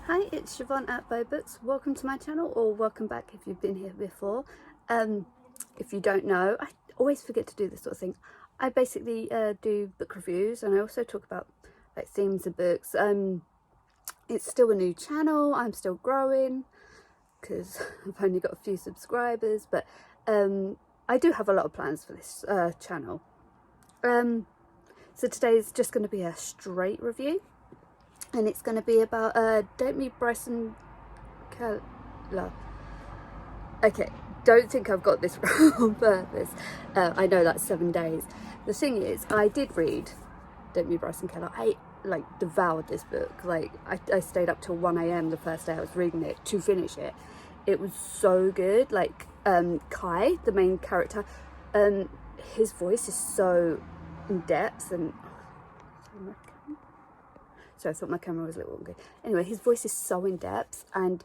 Hi, it's Siobhan at Bow Books. Welcome to my channel, or welcome back if you've been here before. If you don't know, I always forget to do this sort of thing. I basically do book reviews, and I also talk about like themes of books. It's still a new channel. I'm still growing because I've only got a few subscribers, but I do have a lot of plans for this channel. So today's just going to be a straight review. And it's going to be about Date Me Bryson Keller. Okay, don't think I've got this wrong on purpose. I know that's 7 days. The thing is, I did read Date Me Bryson Keller. I devoured this book. I stayed up till 1 a.m. the first day I was reading it to finish it. It was so good. Kai, the main character, his voice is so in depth and so I thought my camera was a little wonky. Anyway, his voice is so in depth, and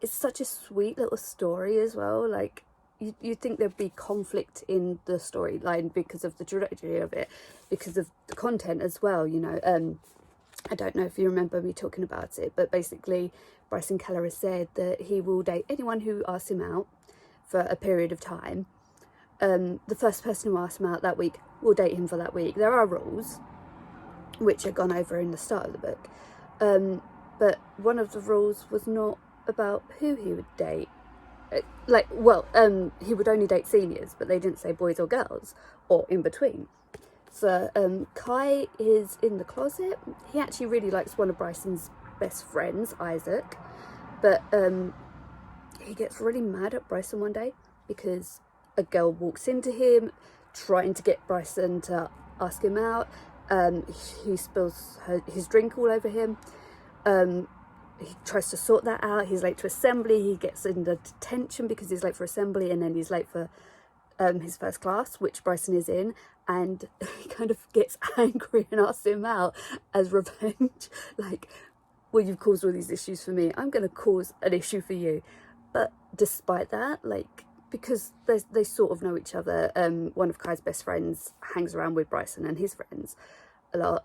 it's such a sweet little story as well. Like you'd think there'd be conflict in the storyline because of the trajectory of it, because of the content as well. You know, I don't know if you remember me talking about it, but basically Bryson Keller has said that he will date anyone who asks him out for a period of time. The first person who asks him out that week will date him for that week. There are rules, which are gone over in the start of the book, but one of the rules was not about who he would date. He would only date seniors, but they didn't say boys or girls or in between. So Kai is in the closet. He actually really likes one of Bryson's best friends, Isaac, but he gets really mad at Bryson one day because a girl walks into him trying to get Bryson to ask him out. He spills his drink all over him. He tries to sort that out. He's late to assembly. He gets into detention because he's late for assembly, and then he's late for his first class, which Bryson is in, and he kind of gets angry and asks him out as revenge. Well, you've caused all these issues for me, I'm going to cause an issue for you. But despite that, because they sort of know each other, one of Kai's best friends hangs around with Bryson and his friends a lot.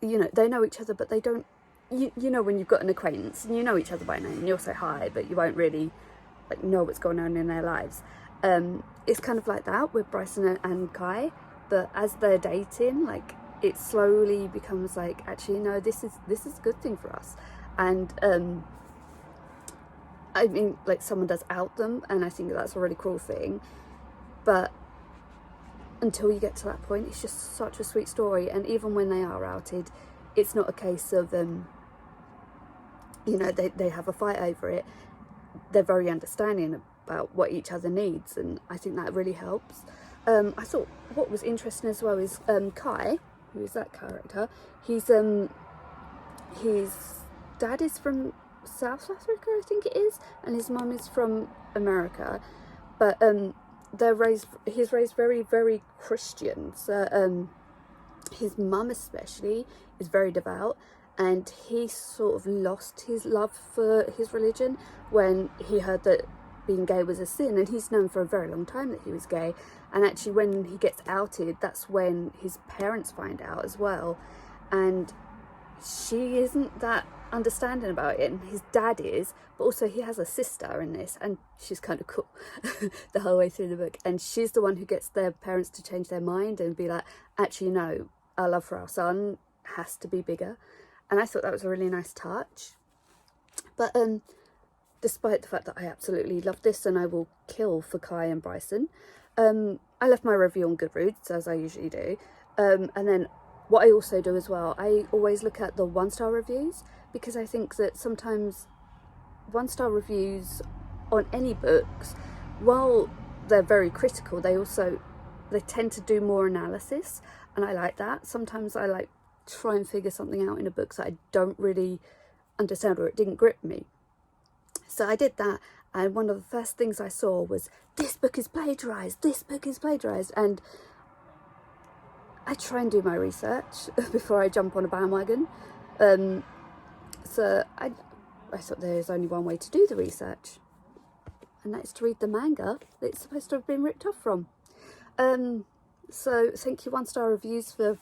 You know, they know each other, but they don't, you know, when you've got an acquaintance and you know each other by name and you'll say hi, but you won't really know what's going on in their lives. It's kind of like that with Bryson and Kai, but as they're dating, it slowly becomes actually no, this is a good thing for us. And I mean, someone does out them, and I think that's a really cool thing, but until you get to that point, it's just such a sweet story. And even when they are outed, it's not a case of you know, they have a fight over it. They're very understanding about what each other needs, and I think that really helps. I thought what was interesting as well is Kai, who is that character, his dad is from South Africa, I think it is, and his mum is from America, but he's raised very, very Christian. So his mum especially is very devout, and he sort of lost his love for his religion when he heard that being gay was a sin, and he's known for a very long time that he was gay. And actually when he gets outed, that's when his parents find out as well, and she isn't that understanding about it, and his dad is, but also he has a sister in this, and she's kind of cool the whole way through the book, and she's the one who gets their parents to change their mind and be like, actually no, our love for our son has to be bigger. And I thought that was a really nice touch. But despite the fact that I absolutely love this and I will kill for Kai and Bryson, I left my review on Goodreads, as I usually do, and then what I also do as well, I always look at the 1-star reviews, because I think that sometimes 1-star reviews on any books, while they're very critical, they tend to do more analysis, and I like that. Sometimes I try and figure something out in a book that I don't really understand, or it didn't grip me. So I did that, and one of the first things I saw was, this book is plagiarized, this book is plagiarized, and I try and do my research before I jump on a bandwagon. So I thought there's only one way to do the research, and that's to read the manga that it's supposed to have been ripped off from. So thank you 1-star reviews for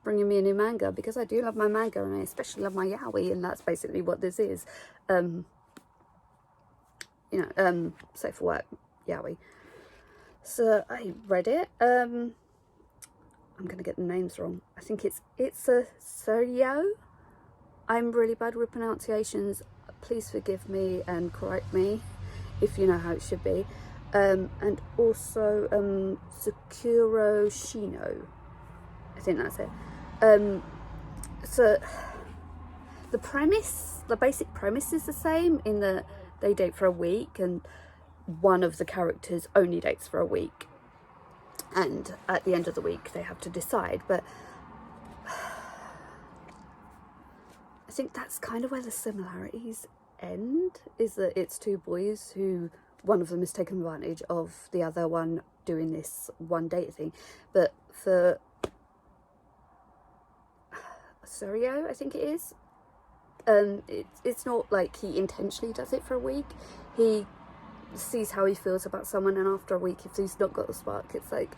bringing me a new manga, because I do love my manga, and I especially love my yaoi, and that's basically what this is. Safe for work yaoi. So I read it. I'm gonna get the names wrong. I think it's a Suryo. I'm really bad with pronunciations. Please forgive me and correct me if you know how it should be. And also Sakuro Shino. I think that's it. So the basic premise is the same, in that they date for a week, and one of the characters only dates for a week, and at the end of the week they have to decide. But I think that's kind of where the similarities end, is that it's two boys who, one of them has taken advantage of the other one doing this one date thing. But for Suryo, I think it is, it's not like he intentionally does it for a week. He sees how he feels about someone, and after a week, if he's not got the spark, it's like,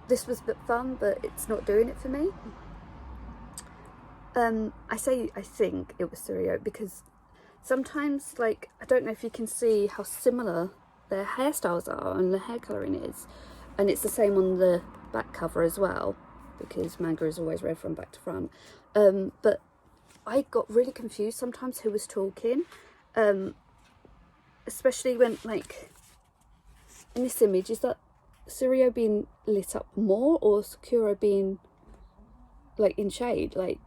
this was a bit fun, but it's not doing it for me. I think it was Suryo because sometimes, like, I don't know if you can see how similar their hairstyles are and the hair colouring is, and it's the same on the back cover as well, because manga is always read from back to front. But I got really confused sometimes who was talking, especially when, like, in this image, is that Suryo being lit up more or Sakura being, like, in shade? Like,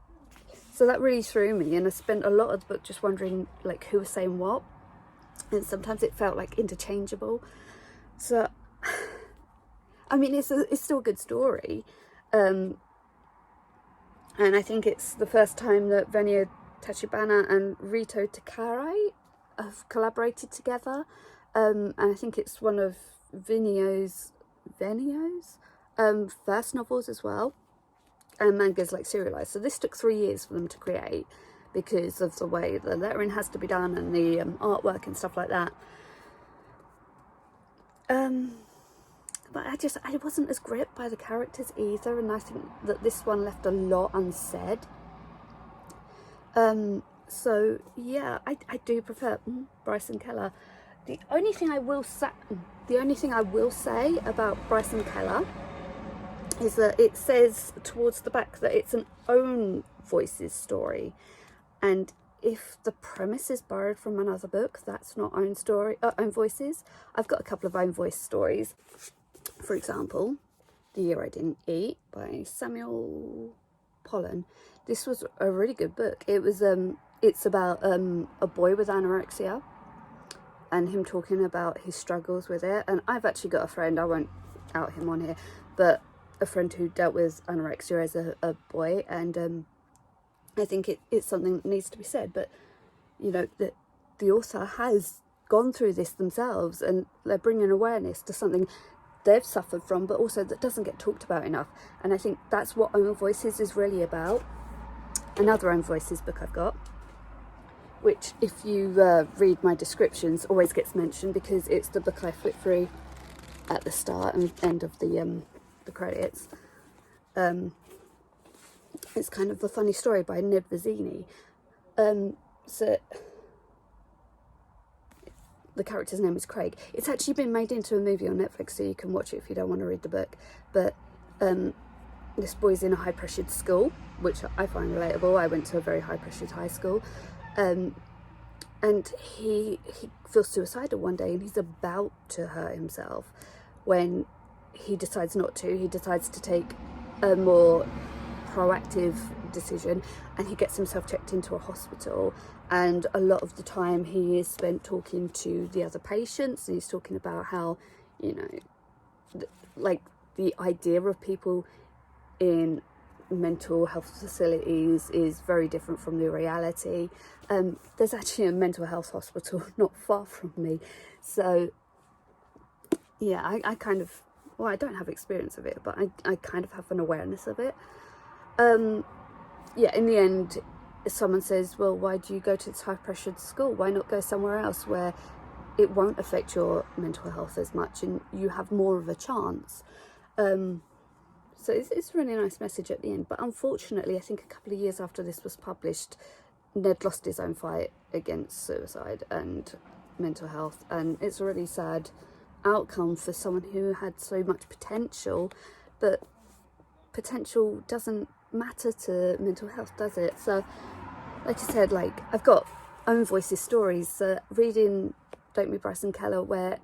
so that really threw me, and I spent a lot of the book just wondering, like, who was saying what, and sometimes it felt like interchangeable. So I mean, it's still a good story, and I think it's the first time that Venio Tachibana and Rito Takare have collaborated together, and I think it's one of Venio's first novels as well, and manga's like serialized. So this took 3 years for them to create, because of the way the lettering has to be done and the artwork and stuff like that. But I wasn't as gripped by the characters either, and I think that this one left a lot unsaid. So yeah, I do prefer Bryson Keller. The only thing I will say about Bryson Keller is that it says towards the back that it's an own voices story, and if the premise is borrowed from another book, that's not own voices. I've got a couple of own voice stories. For example, The Year I Didn't Eat by Samuel Pollan. This was a really good book. It's about a boy with anorexia and him talking about his struggles with it. And I've actually got a friend, I won't out him on here, but a friend who dealt with anorexia as a boy, and I think it's something that needs to be said. But you know, the author has gone through this themselves, and they're bringing awareness to something they've suffered from, but also that doesn't get talked about enough. And I think that's what Own Voices is really about. Another Own Voices book I've got, which if you read my descriptions, always gets mentioned, because it's the book I flip through at the start and end of the credits. It's kind of a funny story by Ned Vizzini. So the character's name is Craig. It's actually been made into a movie on Netflix, so you can watch it if you don't want to read the book. But this boy's in a high-pressured school, which I find relatable. I went to a very high-pressured high school. And he feels suicidal one day, and he's about to hurt himself when he decides not to. He decides to take a more proactive decision, and he gets himself checked into a hospital, and a lot of the time he is spent talking to the other patients, and he's talking about how, you know, like the idea of people in mental health facilities is very different from the reality. There's actually a mental health hospital not far from me, so yeah, I kind of, well, I don't have experience of it, but I kind of have an awareness of it. Yeah, in the end, someone says, well, why do you go to this high-pressured school? Why not go somewhere else where it won't affect your mental health as much and you have more of a chance? So it's a really nice message at the end. But unfortunately, I think a couple of years after this was published, Ned lost his own fight against suicide and mental health, and it's a really sad outcome for someone who had so much potential. But potential doesn't matter to mental health, does it? So, like I said, like, I've got own voices stories. Reading Date Me Bryson Keller, where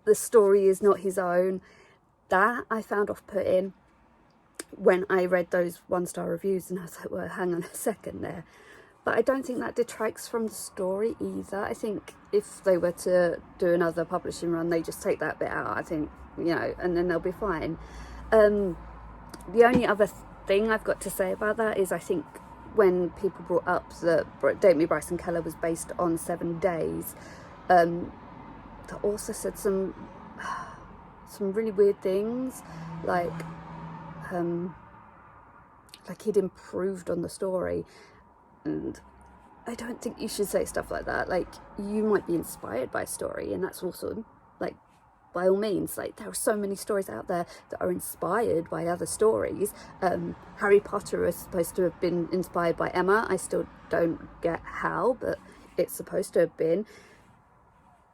the story is not his own, that I found off-putting when I read those 1-star reviews, and I was like, well, hang on a second there. But I don't think that detracts from the story either. I think if they were to do another publishing run, they just take that bit out, I think, you know, and then they'll be fine. The only other thing I've got to say about that is, I think when people brought up that Date Me Bryson Keller was based on 7 Days, the author said some really weird things, like he'd improved on the story. And I don't think you should say stuff like that. Like, you might be inspired by a story, and that's awesome. Like, by all means, like, there are so many stories out there that are inspired by other stories. Harry Potter is supposed to have been inspired by Emma. I still don't get how, but it's supposed to have been.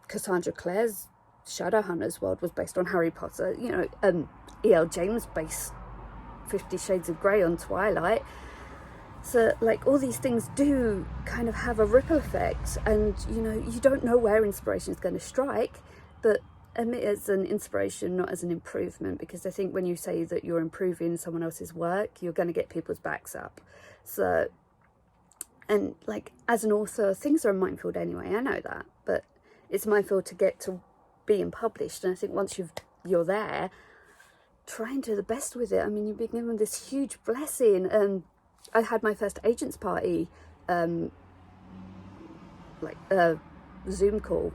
Cassandra Clare's Shadowhunters world was based on Harry Potter. You know, E.L. James based 50 Shades of Grey on Twilight. So, like, all these things do kind of have a ripple effect, and, you know, you don't know where inspiration is going to strike, but admit it as an inspiration, not as an improvement, because I think when you say that you're improving someone else's work, you're going to get people's backs up. So, and, like, as an author, things are a minefield anyway, I know that, but it's a minefield to get to being published, and I think once you're there, try and do the best with it. I mean, you've been given this huge blessing. I had my first agents party, Zoom call.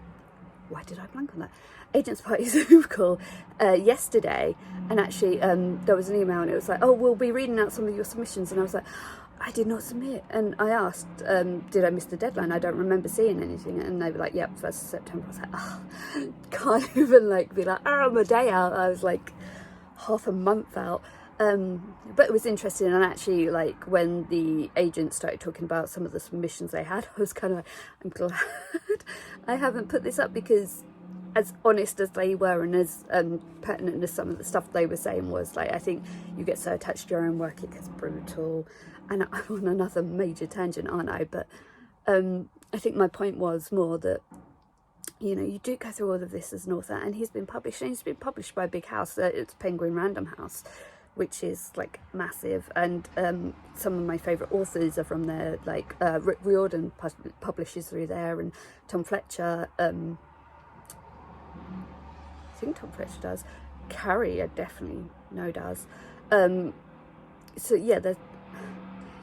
Why did I blank on that? Agents party Zoom call yesterday, and actually there was an email, and it was like, oh, we'll be reading out some of your submissions, and I was like, I did not submit, and I asked, did I miss the deadline? I don't remember seeing anything, and they were like, yep, 1st of September. I was like, oh, can't even like be like, oh, I'm a day out. I was like half a month out. But it was interesting, and actually, like, when the agent started talking about some of the submissions they had, I was kind of like, I'm glad I haven't put this up, because as honest as they were, and as pertinent as some of the stuff they were saying was, like, I think you get so attached to your own work, it gets brutal. And I'm on another major tangent, aren't I? But I think my point was more that, you know, you do go through all of this as an author, and he's been published by a big house. It's Penguin Random House, which is, like, massive, and some of my favourite authors are from there, like Rick Riordan publishes through there, and Tom Fletcher, I think Tom Fletcher does. Carrie, I definitely know does. So yeah,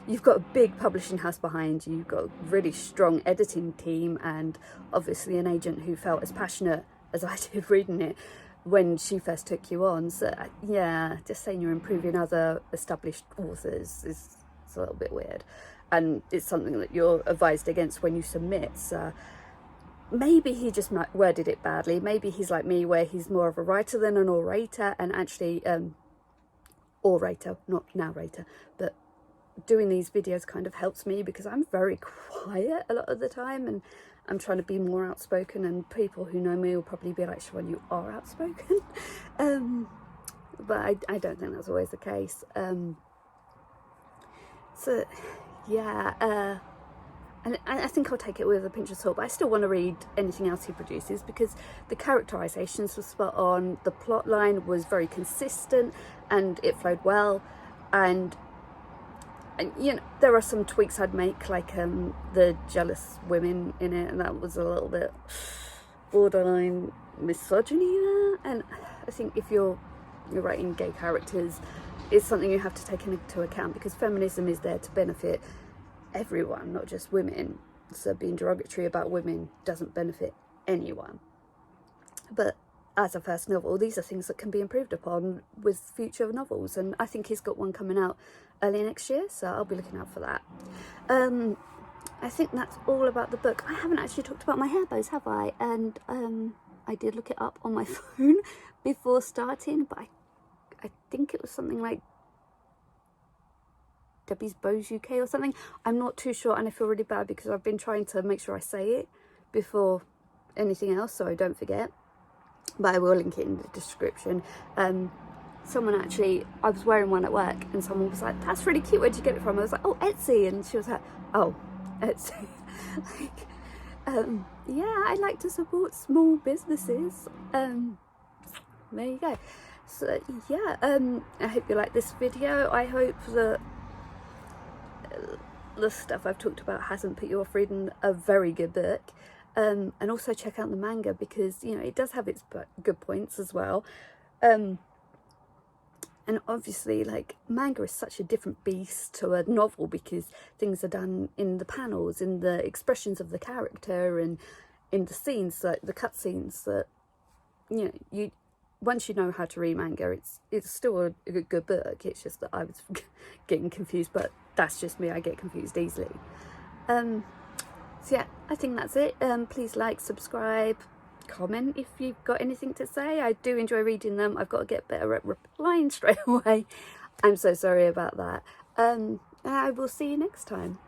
you've got a big publishing house behind you, you've got a really strong editing team, and obviously an agent who felt as passionate as I did reading it when she first took you on. So yeah, just saying you're improving other established authors is a little bit weird, and it's something that you're advised against when you submit. So maybe he just worded it badly. Maybe he's like me, where he's more of a writer than an orator, and actually orator, not narrator, but doing these videos kind of helps me, because I'm very quiet a lot of the time, and I'm trying to be more outspoken, and people who know me will probably be like, Siobhan, you are outspoken. But I don't think that's always the case. So yeah, and I think I'll take it with a pinch of salt, but I still want to read anything else he produces, because the characterizations were spot on, the plot line was very consistent, and it flowed well, and you know, there are some tweaks I'd make, like the jealous women in it, and that was a little bit borderline misogyny there. And I think if you're writing gay characters, it's something you have to take into account, because feminism is there to benefit everyone, not just women. So being derogatory about women doesn't benefit anyone. But as a first novel, these are things that can be improved upon with future novels, and I think he's got one coming out early next year, so I'll be looking out for that. I think that's all about the book. I haven't actually talked about my hair bows, have I? And I did look it up on my phone before starting, but I think it was something like Debbie's Bows UK or something. I'm not too sure, and I feel really bad because I've been trying to make sure I say it before anything else so I don't forget, but I will link it in the description. Someone actually, I was wearing one at work and someone was like, that's really cute, where'd you get it from? I was like, oh, Etsy. And she was like, oh, Etsy. Yeah, I like to support small businesses. There you go. So yeah, I hope you like this video. I hope that the stuff I've talked about hasn't put you off reading a very good book. And also check out the manga, because you know it does have its good points as well. And obviously, like, manga is such a different beast to a novel, because things are done in the panels, in the expressions of the character, and in the scenes, like the cut scenes, that, you know, you once you know how to read manga, it's still a good book. It's just that I was getting confused, but that's just me. I get confused easily. So yeah, I think that's it. Please like, subscribe, comment if you've got anything to say. I do enjoy reading them. I've got to get better at replying straight away. I'm so sorry about that. I will see you next time.